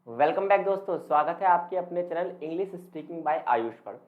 Welcome back दोस्तों, स्वागत है आपके अपने channel English speaking by Ayush पर।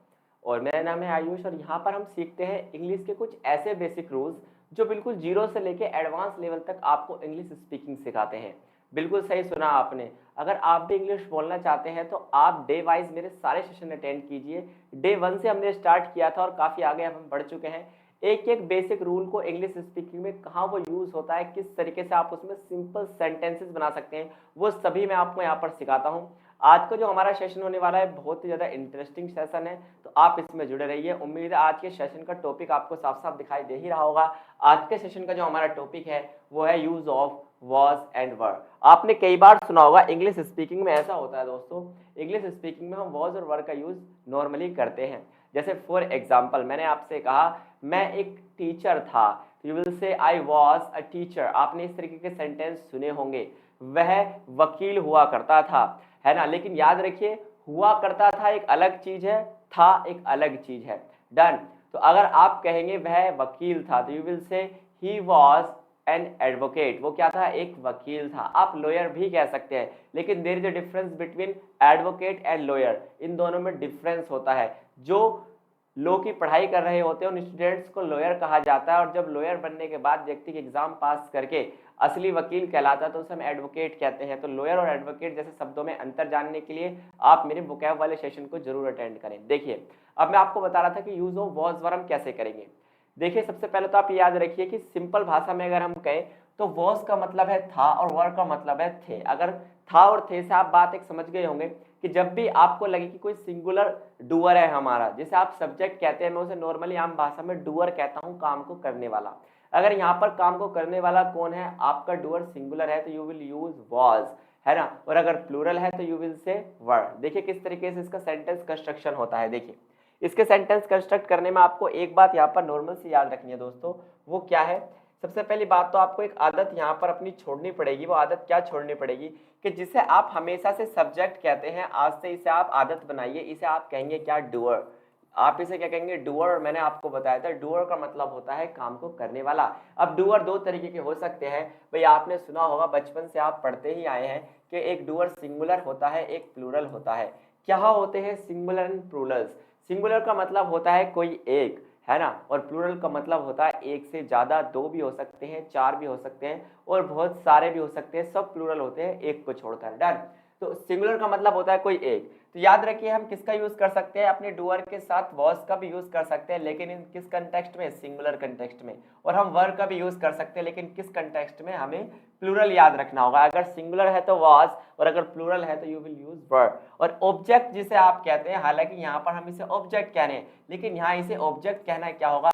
और मेरा नाम है आयुष और यहाँ पर हम सीखते हैं इंग्लिश के कुछ ऐसे बेसिक रूल्स जो बिल्कुल जीरो से लेके एडवांस लेवल तक आपको इंग्लिश स्पीकिंग सिखाते हैं। बिल्कुल सही सुना आपने। अगर आप भी इंग्लिश बोलना चाहते हैं तो आप डे वाइज मेरे सारे सेशन अटेंड कीजिए। डे 1 से हमने स्टार्ट किया था और काफ़ी आगे हम बढ़ चुके हैं। एक एक बेसिक रूल को इंग्लिश स्पीकिंग में कहाँ वो यूज़ होता है, किस तरीके से आप उसमें सिंपल सेंटेंसेस बना सकते हैं, वो सभी मैं आपको यहाँ पर सिखाता हूँ। आज का जो हमारा सेशन होने वाला है बहुत ही ज़्यादा इंटरेस्टिंग सेशन है, तो आप इसमें जुड़े रहिए। उम्मीद है आज के सेशन का टॉपिक आपको साफ साफ दिखाई दे ही रहा होगा। आज के सेशन का जो हमारा टॉपिक है वो है यूज ऑफ वॉज एंड वर। आपने कई बार सुना होगा इंग्लिश स्पीकिंग में ऐसा होता है दोस्तों, इंग्लिश स्पीकिंग में हम वॉज और वर का यूज नॉर्मली करते हैं। जैसे फॉर एग्जाम्पल मैंने आपसे कहा मैं एक टीचर था, you will say I was a teacher. आपने इस तरीके के सेंटेंस सुने होंगे। वह वकील हुआ करता था, है ना। लेकिन याद रखिए, हुआ करता था एक अलग चीज है, था एक अलग चीज है। डन। तो अगर आप कहेंगे वह वकील था तो you will say he was an advocate. वो क्या था? एक वकील था। आप लॉयर भी कह सकते हैं, लेकिन there is a difference between advocate and lawyer. इन दोनों में डिफरेंस होता है। जो लॉ की पढ़ाई कर रहे होते हैं उन स्टूडेंट्स को लॉयर कहा जाता है, और जब लॉयर बनने के बाद व्यक्ति एग्जाम पास करके असली वकील कहलाता है तो उसे हम एडवोकेट कहते हैं। तो लॉयर और एडवोकेट जैसे शब्दों में अंतर जानने के लिए आप मेरे वोकैब वाले सेशन को जरूर अटेंड करें। देखिए, अब मैं आपको बता रहा था कि यूज ऑफ वॉज वर हम कैसे करेंगे। देखिए, सबसे पहले तो आप याद रखिए कि सिंपल भाषा में अगर हम कहें तो वॉज का मतलब है था और वर का मतलब है थे। अगर था और थे से आप बात एक समझ गए होंगे कि जब भी आपको लगे कि कोई सिंगुलर डूअर है हमारा, जिसे आप सब्जेक्ट कहते हैं, मैं उसे नॉर्मली आम भाषा में डूअर कहता हूं, काम को करने वाला। अगर यहाँ पर काम को करने वाला कौन है, आपका डूअर सिंगुलर है तो यू विल यूज वॉज, है ना। और अगर प्लूरल है तो यू विल से वर। देखिए किस तरीके से इसका सेंटेंस कंस्ट्रक्शन होता है। देखिए, इसके सेंटेंस कंस्ट्रक्ट करने में आपको एक बात यहाँ पर नॉर्मल से याद रखनी है दोस्तों। वो क्या है? सबसे पहली बात तो आपको एक आदत यहाँ पर अपनी छोड़नी पड़ेगी। वो आदत क्या छोड़नी पड़ेगी कि जिसे आप हमेशा से सब्जेक्ट कहते हैं, आज से इसे आप आदत बनाइए। इसे आप कहेंगे क्या? डूअर। आप इसे क्या कहेंगे? डूअर। मैंने आपको बताया था डूअर का मतलब होता है काम को करने वाला। अब डूअर दो तरीके के हो सकते हैं। भाई आपने सुना होगा, बचपन से आप पढ़ते ही आए हैं कि एक डूअर सिंगुलर होता है, एक प्लूरल होता है। क्या होते हैं सिंगुलर एंड प्लूरल्स? सिंगुलर का मतलब होता है कोई एक, है ना, और प्लूरल का मतलब होता है एक से ज्यादा। दो भी हो सकते हैं, चार भी हो सकते हैं, और बहुत सारे भी हो सकते हैं। सब प्लूरल होते हैं एक को छोड़कर। डन। तो सिंगुलर का मतलब होता है कोई एक। तो याद रखिए, हम किसका यूज कर सकते हैं? अपने डूअर के साथ वॉज का भी यूज कर सकते हैं, लेकिन इन किस कंटेक्स्ट में? सिंगुलर कंटेक्स्ट में। और हम वर का भी यूज कर सकते हैं, लेकिन किस कंटेक्स्ट में? हमें प्लूरल याद रखना होगा। अगर सिंगुलर है तो वॉज, और अगर प्लूरल है तो यू विल यूज वर। और ऑब्जेक्ट जिसे आप कहते हैं, हालांकि यहाँ पर हम इसे ऑब्जेक्ट कह रहे हैं, लेकिन यहाँ इसे ऑब्जेक्ट कहना क्या होगा?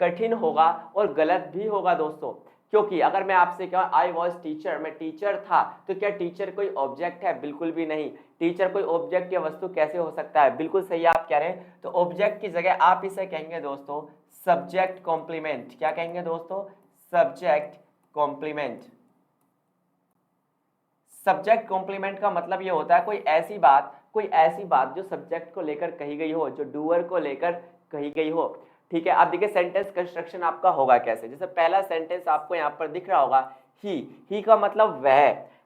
कठिन होगा और गलत भी होगा दोस्तों। क्योंकि अगर मैं आपसे कहूं आई वॉज टीचर, मैं टीचर था, तो क्या टीचर कोई ऑब्जेक्ट है? बिल्कुल भी नहीं। टीचर कोई ऑब्जेक्ट या वस्तु कैसे हो सकता है? बिल्कुल सही आप कह रहे हैं। तो ऑब्जेक्ट की जगह आप इसे कहेंगे दोस्तों सब्जेक्ट कॉम्प्लीमेंट। क्या कहेंगे दोस्तों? Subject complement. सब्जेक्ट कॉम्प्लीमेंट का मतलब ये होता है कोई ऐसी बात जो सब्जेक्ट को लेकर कही गई हो, जो डूअर को लेकर कही गई हो। ठीक है। अब देखिए सेंटेंस कंस्ट्रक्शन आपका होगा कैसे। जैसे पहला सेंटेंस आपको यहाँ पर दिख रहा होगा, ही का मतलब वह,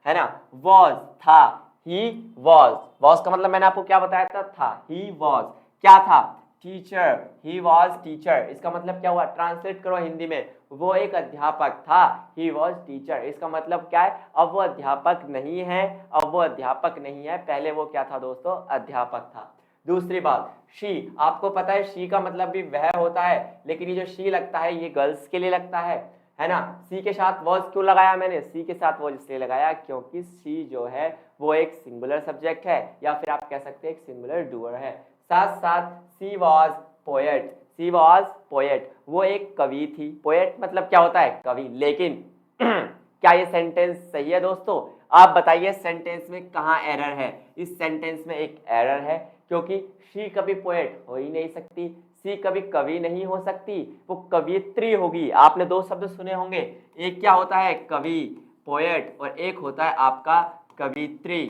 है ना। वॉज था, ही वॉज का मतलब मैंने आपको क्या बताया था। ही वॉज क्या था? टीचर। He was teacher. इसका मतलब क्या हुआ? ट्रांसलेट करो हिंदी में, वो एक अध्यापक था। He was teacher. इसका मतलब क्या है? अब वो अध्यापक नहीं है, अब वो अध्यापक नहीं है, पहले वो क्या था दोस्तों? अध्यापक था। दूसरी बात, शी। आपको पता है शी का मतलब भी वह होता है, लेकिन ये जो शी लगता है ये गर्ल्स के लिए लगता है ना। सी के साथ वॉज क्यों लगाया मैंने? सी के साथ वॉज इसलिए लगाया क्योंकि सी जो है वो एक सिंगुलर सब्जेक्ट है, या फिर आप कह सकते हैं एक सिंगुलर डूअर है। साथ साथ she was poet. She was poet, वो एक कवि थी। पोएट मतलब क्या होता है? कवि। लेकिन क्या ये सेंटेंस सही है दोस्तों? आप बताइए सेंटेंस में कहाँ एरर है? इस सेंटेंस में एक एरर है, क्योंकि शी कभी पोएट हो ही नहीं सकती, सी कभी कवि नहीं हो सकती, वो कवियत्री होगी। आपने दो शब्द सुने होंगे, एक क्या होता है? कवि, पोएट, और एक होता है आपका कवित्री,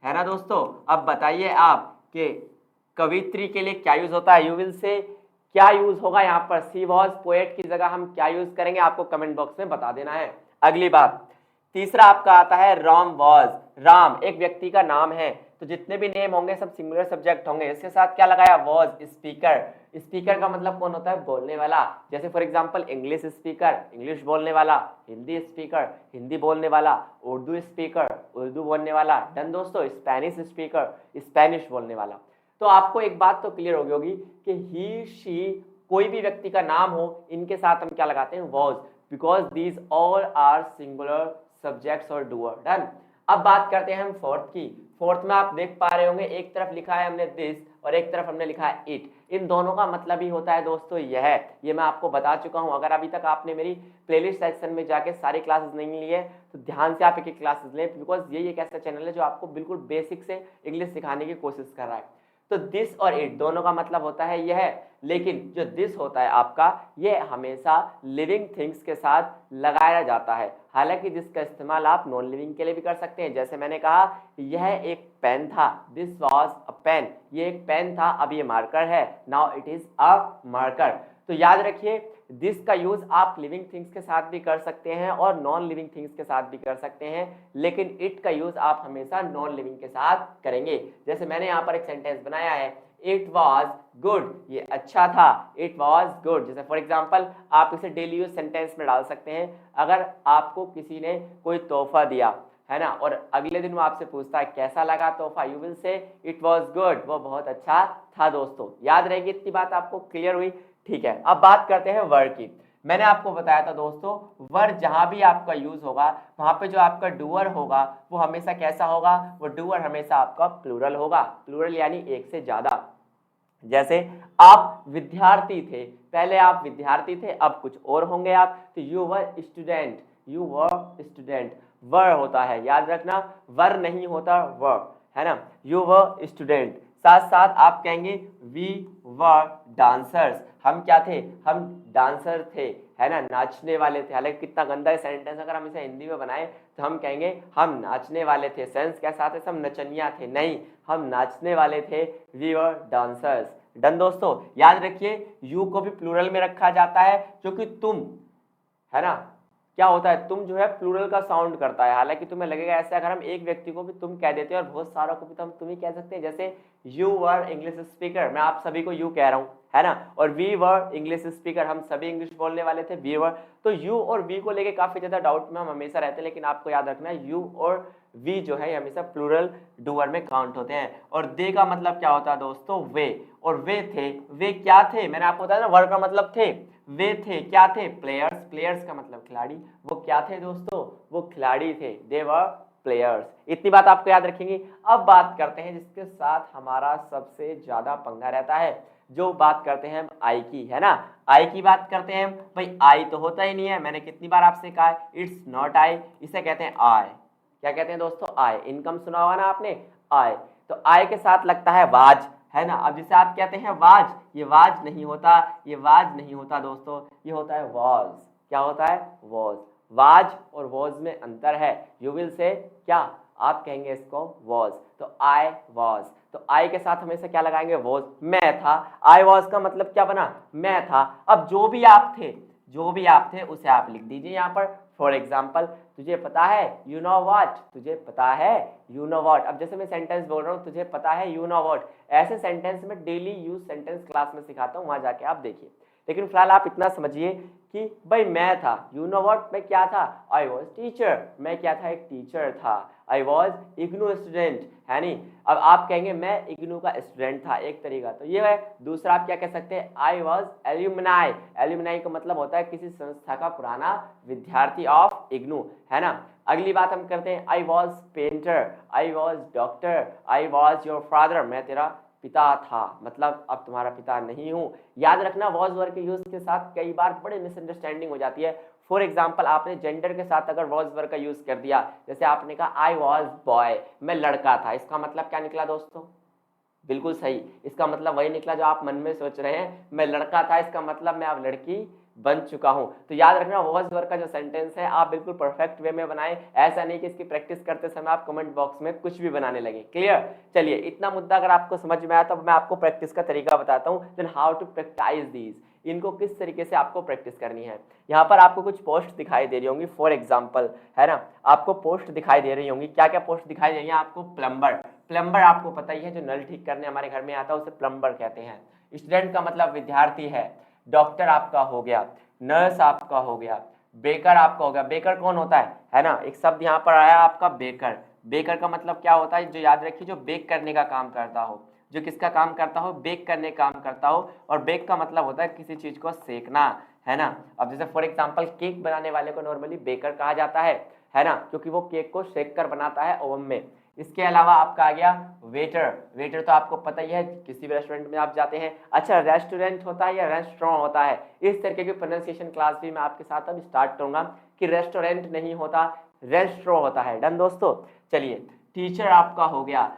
है ना दोस्तों। अब बताइए आप कि कवित्री के लिए क्या यूज होता है? यू विल से क्या यूज होगा यहाँ पर? सी वॉज पोएट की जगह हम क्या यूज करेंगे? आपको कमेंट बॉक्स में बता देना है। अगली बात, तीसरा आपका आता है राम वॉज। राम एक व्यक्ति का नाम है, तो जितने भी नेम होंगे सब सिंगुलर सब्जेक्ट होंगे। इसके साथ क्या लगाया, वॉज। स्पीकर, स्पीकर का मतलब कौन होता है, बोलने वाला। जैसे for example English speaker, English बोलने वाला। हिंदी स्पीकर, हिंदी बोलने वाला। उर्दू स्पीकर, उर्दू बोलने वाला। डन दोस्तों। स्पेनिश स्पीकर, स्पेनिश बोलने वाला। तो आपको एक बात तो क्लियर हो गई होगी कि ही शी कोई भी व्यक्ति का नाम हो, इनके साथ हम क्या लगाते हैं, was, because these all are singular subjects और डूअर। डन। अब बात करते हैं हम फोर्थ की। फोर्थ में आप देख पा रहे होंगे एक तरफ लिखा है हमने दिस और एक तरफ हमने लिखा है इट। इन दोनों का मतलब ही होता है दोस्तों यह। ये मैं आपको बता चुका हूं। अगर अभी तक आपने मेरी प्लेलिस्ट सेक्शन में जाके सारी क्लासेस नहीं ली है तो ध्यान से आप एक एक क्लासेस लें, बिकॉज ये एक ऐसा चैनल है जो आपको बिल्कुल बेसिक से इंग्लिश सिखाने की कोशिश कर रहा है। तो दिस और इट दोनों का मतलब होता है यह, लेकिन जो दिस होता है आपका, ये हमेशा लिविंग थिंग्स के साथ लगाया जाता है। हालांकि जिसका इस्तेमाल आप नॉन लिविंग के लिए भी कर सकते हैं। जैसे मैंने कहा यह एक पेन था, दिस वॉज अ पेन, ये एक पेन था, अब ये मार्कर है, now it is a marker. तो याद रखिए दिस का यूज आप लिविंग थिंग्स के साथ भी कर सकते हैं और नॉन लिविंग थिंग्स के साथ भी कर सकते हैं, लेकिन इट का यूज आप हमेशा नॉन लिविंग के साथ करेंगे। जैसे मैंने यहाँ पर एक सेंटेंस बनाया है, इट वॉज गुड, ये अच्छा था, इट वॉज गुड। जैसे फॉर एग्जाम्पल आप इसे डेली यूज सेंटेंस में डाल सकते हैं। अगर आपको किसी ने कोई तोहफा दिया है ना, और अगले दिन वो आपसे पूछता है कैसा लगा तोहफा, you will say it was good, वो बहुत अच्छा था। दोस्तों याद रहेगी इतनी बात, आपको क्लियर हुई? ठीक है, अब बात करते हैं वर्ड की। मैंने आपको बताया था दोस्तों, वर्ड जहां भी आपका यूज होगा वहां पे जो आपका डूअर होगा वो हमेशा कैसा होगा, वो डूअर हमेशा आपका प्लूरल होगा। प्लूरल यानी एक से ज्यादा। जैसे आप विद्यार्थी थे, पहले आप विद्यार्थी थे, अब कुछ और होंगे आप, तो you were student, you were student. Were होता है, याद रखना, वर नहीं होता वर, है ना। You were student. साथ साथ आप कहेंगे वी वर डांसर्स, हम क्या थे, हम डांसर थे, है ना, नाचने वाले थे। हालांकि कितना गंदा है सेंटेंस, अगर हम इसे हिंदी में बनाए तो हम कहेंगे हम नाचने वाले थे। सेंस कैसा आता है, हम नचनिया थे, नहीं, हम नाचने वाले थे, वी वर डांसर्स। डन दोस्तों। याद रखिए यू को भी प्लूरल में रखा जाता है, क्योंकि तुम, है ना, क्या होता है, तुम जो है प्लूरल का साउंड करता है। हालांकि तुम्हें लगेगा ऐसे, अगर हम एक व्यक्ति को भी तुम कह देते हैं और बहुत सारों को भी तो हम तुम ही कह सकते हैं। जैसे यू वर इंग्लिश स्पीकर, मैं आप सभी को यू कह रहा हूं, है ना, और वी वर इंग्लिश स्पीकर, हम सभी इंग्लिश बोलने वाले थे, वी वर। तो यू और वी को लेके काफी ज्यादा डाउट में हम हमेशा रहते हैं, लेकिन आपको याद रखना है यू और वी जो है हमेशा प्लूरल डूअर में काउंट होते हैं। और दे का मतलब क्या होता है दोस्तों, वे। और वे थे, वे क्या थे, मैंने आपको बताया ना, वर्ड का मतलब थे, वे थे, क्या थे, प्लेयर्स। प्लेयर्स का मतलब खिलाड़ी। वो क्या थे दोस्तों, वो खिलाड़ी थे, दे वर प्लेयर्स। इतनी बात आपको याद रखेंगे। अब बात करते हैं जिसके साथ हमारा सबसे ज्यादा पंगा रहता है, जो बात करते हैं हम आई की, है ना। आई की बात करते हैं भाई, आई तो होता ही नहीं है, मैंने कितनी बार आपसे कहा, इट्स नॉट आई, इसे कहते हैं आई। क्या कहते हैं दोस्तों, आई। इनकम सुना हुआ ना आपने, आई। तो आई के साथ लगता है वाज, है ना। अब जिसे आप कहते हैं वाज, ये वाज नहीं होता, ये वाज नहीं होता दोस्तों, ये होता है वॉज। क्या होता है, वॉज। वाज और वॉज में अंतर है। यू विल से क्या, आप कहेंगे इसको वॉज। तो आई वॉज, तो आई के साथ हमेशा क्या लगाएंगे, वॉज। मैं था, आई वॉज का मतलब क्या बना, मैं था। अब जो भी आप थे, जो भी आप थे उसे आप लिख दीजिए यहाँ पर। फॉर एग्जाम्पल, तुझे पता है, यू नो व्हाट, तुझे पता है, यू नो व्हाट। अब जैसे मैं सेंटेंस बोल रहा हूँ, तुझे पता है, यू नो व्हाट, ऐसे सेंटेंस में डेली यूज सेंटेंस क्लास में सिखाता हूँ, वहां जाके आप देखिए। लेकिन फिलहाल आप इतना समझिए कि भाई मैं था, यू नो व्हाट, मैं क्या था, आई वॉज टीचर, मैं क्या था, एक टीचर था। आई वॉज इग्नू स्टूडेंट, है नहीं। अब आप कहेंगे मैं इग्नू का स्टूडेंट था, एक तरीका तो ये है। दूसरा आप क्या कह सकते हैं, आई वॉज एल्यूमिनाई। एल्यूमिनाई का मतलब होता है किसी संस्था का पुराना विद्यार्थी ऑफ इग्नू, है ना। अगली बात हम करते हैं, I was painter, I was doctor, I was your father, मैं तेरा पिता था, मतलब अब तुम्हारा पिता नहीं हूं। याद रखना वॉज वर्ड के यूज के साथ कई बार बड़े मिसअंडरस्टैंडिंग हो जाती है। फॉर एग्जाम्पल, आपने जेंडर के साथ अगर वॉज वर्ड का यूज कर दिया, जैसे आपने कहा आई वॉज बॉय, मैं लड़का था, इसका मतलब क्या निकला दोस्तों, बिल्कुल सही, इसका मतलब वही निकला जो आप मन में सोच रहे हैं, मैं लड़का था, इसका मतलब मैं अब लड़की बन चुका हूं। तो याद रखना वॉज वर्ड का जो सेंटेंस है आप बिल्कुल परफेक्ट वे में बनाएं, ऐसा नहीं कि इसकी प्रैक्टिस करते समय आप कमेंट बॉक्स में कुछ भी बनाने लगे। क्लियर। चलिए इतना मुद्दा अगर आपको समझ में आया तो मैं आपको प्रैक्टिस का तरीका बताता हूं, then how to practice these. इनको किस तरीके से आपको प्रैक्टिस करनी है। यहाँ पर आपको कुछ पोस्ट दिखाई दे रही होंगी, फॉर एग्जाम्पल, है ना, आपको पोस्ट दिखाई दे रही होंगी। क्या क्या पोस्ट दिखाई दे रही है आपको? प्लम्बर। प्लम्बर आपको पता ही है, जो नल ठीक करने हमारे घर में आता है उसे प्लम्बर कहते हैं। स्टूडेंट का मतलब विद्यार्थी है। डॉक्टर आपका हो गया, नर्स आपका हो गया, बेकर आपका हो गया। बेकर कौन होता है ना, एक शब्द यहाँ पर आया आपका बेकर। बेकर का मतलब क्या होता है, जो याद रखिए, जो बेक करने का काम करता हो। जो किसका काम करता हो? बेक करने का काम करता हो। और बेक का मतलब होता है किसी चीज को सेकना, है ना। अब जैसे फॉर एग्जांपल केक बनाने वाले को नॉर्मली बेकर कहा जाता है ना, क्योंकि वो केक को सेक कर बनाता है ओवन में। इसके अलावा आपका आ गया वेटर। वेटर तो आपको पता ही है, किसी भी रेस्टोरेंट में आप जाते हैं। अच्छा, रेस्टोरेंट होता है या रेस्टोरेंट होता है, इस तरीके की प्रोनाउंसिएशन क्लास भी मैं आपके साथ अब स्टार्ट करूंगा कि रेस्टोरेंट नहीं होता, रेस्टोरेंट होता है। डन दोस्तों। चलिए, टीचर आपका हो गया,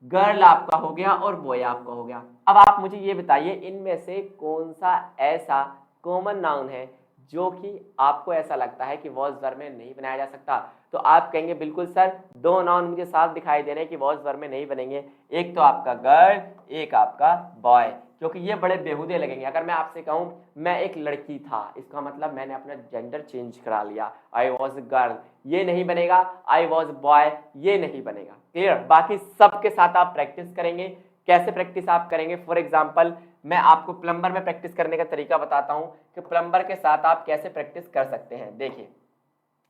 गर्ल आपका हो गया और बॉय आपका हो गया। अब आप मुझे ये बताइए, इनमें से कौन सा ऐसा कॉमन नाउन है जो कि आपको ऐसा लगता है कि वॉज वर्ब में नहीं बनाया जा सकता? तो आप कहेंगे बिल्कुल सर, दो नाउन मुझे साफ दिखाई दे रहे हैं कि वॉज वर्ब में नहीं बनेंगे। एक तो आपका गर्ल, एक आपका बॉय, क्योंकि ये बड़े बेहुदे लगेंगे। अगर मैं आपसे कहूं मैं एक लड़की था, इसका मतलब मैंने अपना जेंडर चेंज करा लिया, आई वॉज गर्ल, ये नहीं बनेगा। आई वॉज बॉय, ये नहीं बनेगा। क्लियर? बाकी सबके साथ आप प्रैक्टिस करेंगे। कैसे प्रैक्टिस आप करेंगे? फॉर एग्जाम्पल, मैं आपको प्लम्बर में प्रैक्टिस करने का तरीका बताता हूं कि प्लम्बर के साथ आप कैसे प्रैक्टिस कर सकते हैं। देखिए,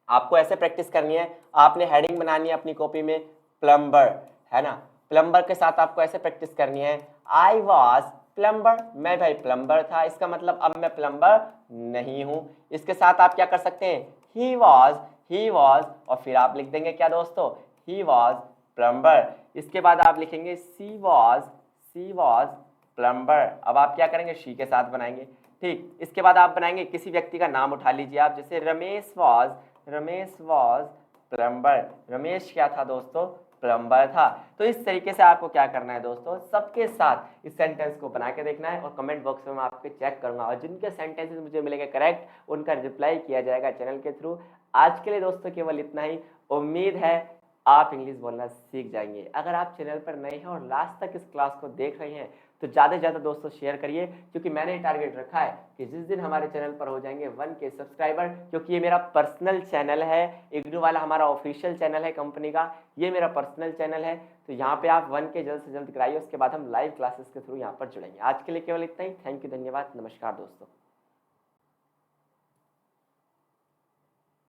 आपको ऐसे प्रैक्टिस करनी है, आपने हेडिंग बनानी है अपनी कॉपी में प्लम्बर, है ना। प्लम्बर के साथ आपको ऐसे प्रैक्टिस करनी है, आई वॉज प्लम्बर, मैं भाई प्लम्बर था, इसका मतलब अब मैं प्लम्बर नहीं हूं। इसके साथ आप क्या कर सकते हैं? ही वॉज, और फिर आप लिख देंगे क्या दोस्तों? He was plumber. इसके बाद आप लिखेंगे सी वॉज प्लम्बर। अब आप क्या करेंगे? शी के साथ बनाएंगे। ठीक, इसके बाद आप बनाएंगे, किसी व्यक्ति का नाम उठा लीजिए आप, जैसे रमेश वॉज प्लम्बर। रमेश क्या था दोस्तों? प्लम्बर था। तो इस तरीके से आपको क्या करना है दोस्तों, सबके साथ इस सेंटेंस को बना के देखना है और कमेंट बॉक्स में मैं आपके चेक करूंगा, और जिनके सेंटेंसेस मुझे मिलेंगे करेक्ट, उनका रिप्लाई किया जाएगा चैनल के थ्रू। आज के लिए दोस्तों केवल इतना ही। उम्मीद है आप इंग्लिश बोलना सीख जाएंगे। अगर आप चैनल पर नए हैं और लास्ट तक इस क्लास को देख रहे हैं तो ज़्यादा से ज़्यादा दोस्तों शेयर करिए, क्योंकि मैंने टारगेट रखा है कि जिस दिन हमारे चैनल पर हो जाएंगे 1K सब्सक्राइबर, क्योंकि ये मेरा पर्सनल चैनल है, इग्नू वाला हमारा ऑफिशियल चैनल है कंपनी का, ये मेरा पर्सनल चैनल है। तो यहाँ पे आप 1K जल्द से जल्द कराइए, उसके बाद हम लाइव क्लासेस के थ्रू यहाँ पर जुड़ेंगे। आज के लिए केवल इतना ही। थैंक यू, धन्यवाद, नमस्कार दोस्तों।